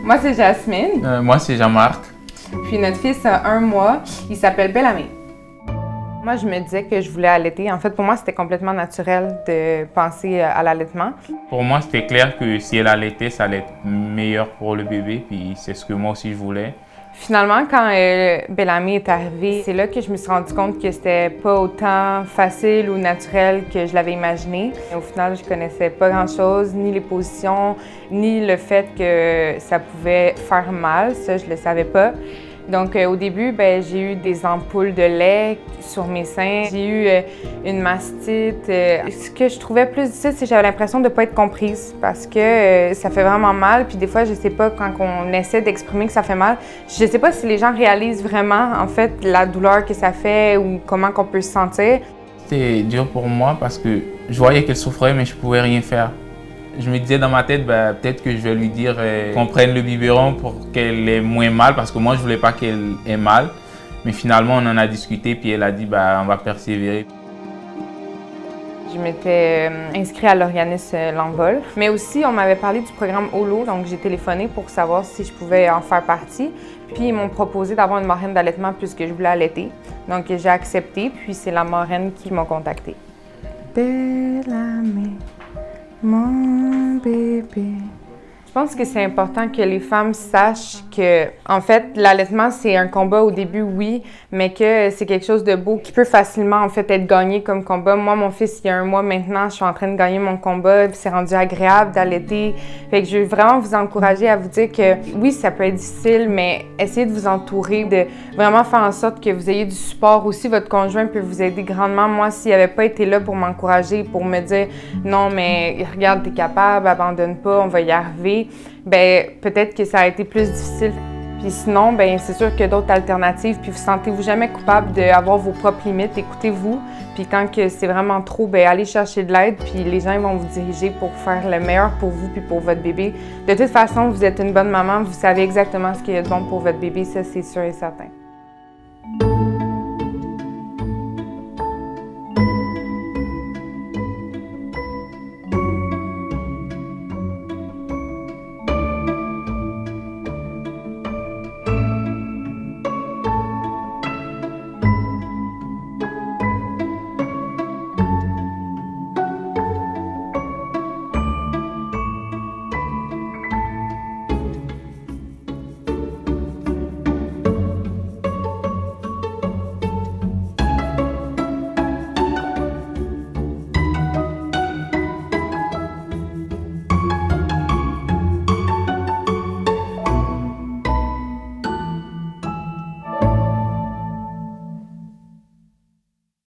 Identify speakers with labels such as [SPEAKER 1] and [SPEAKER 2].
[SPEAKER 1] Moi, c'est Jasmine.
[SPEAKER 2] Moi, c'est Jean-Marc.
[SPEAKER 1] Puis notre fils a 1 mois. Il s'appelle Bellamy. Moi, je me disais que je voulais allaiter. En fait, pour moi, c'était complètement naturel de penser à l'allaitement.
[SPEAKER 2] Pour moi, c'était clair que si elle allaitait, ça allait être meilleur pour le bébé. Puis c'est ce que moi aussi je voulais.
[SPEAKER 1] Finalement, quand Bellamy est arrivé, c'est là que je me suis rendu compte que c'était pas autant facile ou naturel que je l'avais imaginé. Au final, je connaissais pas grand-chose, ni les positions, ni le fait que ça pouvait faire mal. Ça, je le savais pas. Donc, au début, j'ai eu des ampoules de lait sur mes seins. J'ai eu une mastite. Ce que je trouvais plus difficile, c'est que j'avais l'impression de ne pas être comprise parce que ça fait vraiment mal. Puis des fois, je sais pas, quand on essaie d'exprimer que ça fait mal, je sais pas si les gens réalisent vraiment, en fait, la douleur que ça fait ou comment qu'on peut se sentir.
[SPEAKER 2] C'était dur pour moi parce que je voyais qu'elle souffrait, mais je pouvais rien faire. Je me disais dans ma tête, peut-être que je vais lui dire qu'on prenne le biberon pour qu'elle ait moins mal, parce que moi, je voulais pas qu'elle ait mal. Mais finalement, on en a discuté, puis elle a dit, on va persévérer.
[SPEAKER 1] Je m'étais inscrite à l'organisme L'Envol. Mais aussi, on m'avait parlé du programme Holo, donc j'ai téléphoné pour savoir si je pouvais en faire partie. Puis ils m'ont proposé d'avoir une marraine d'allaitement puisque je voulais allaiter. Donc j'ai accepté, puis c'est la marraine qui m'a contactée. Bellamy. Mon bébé. Je pense que c'est important que les femmes sachent que, en fait, l'allaitement, c'est un combat au début, oui, mais que c'est quelque chose de beau qui peut facilement, en fait, être gagné comme combat. Moi, mon fils, il y a 1 mois maintenant, je suis en train de gagner mon combat, puis c'est rendu agréable d'allaiter. Fait que je veux vraiment vous encourager à vous dire que, oui, ça peut être difficile, mais essayez de vous entourer, de vraiment faire en sorte que vous ayez du support. Aussi, votre conjoint peut vous aider grandement. Moi, s'il n'avait pas été là pour m'encourager, pour me dire « Non, mais regarde, t'es capable, abandonne pas, on va y arriver », peut-être que ça a été plus difficile. Puis sinon, c'est sûr qu'il y a d'autres alternatives. Puis vous sentez-vous jamais coupable d'avoir vos propres limites. Écoutez-vous. Puis quand c'est vraiment trop, allez chercher de l'aide. Puis les gens vont vous diriger pour faire le meilleur pour vous puis pour votre bébé. De toute façon, vous êtes une bonne maman. Vous savez exactement ce qu'il y a de bon pour votre bébé. Ça, c'est sûr et certain.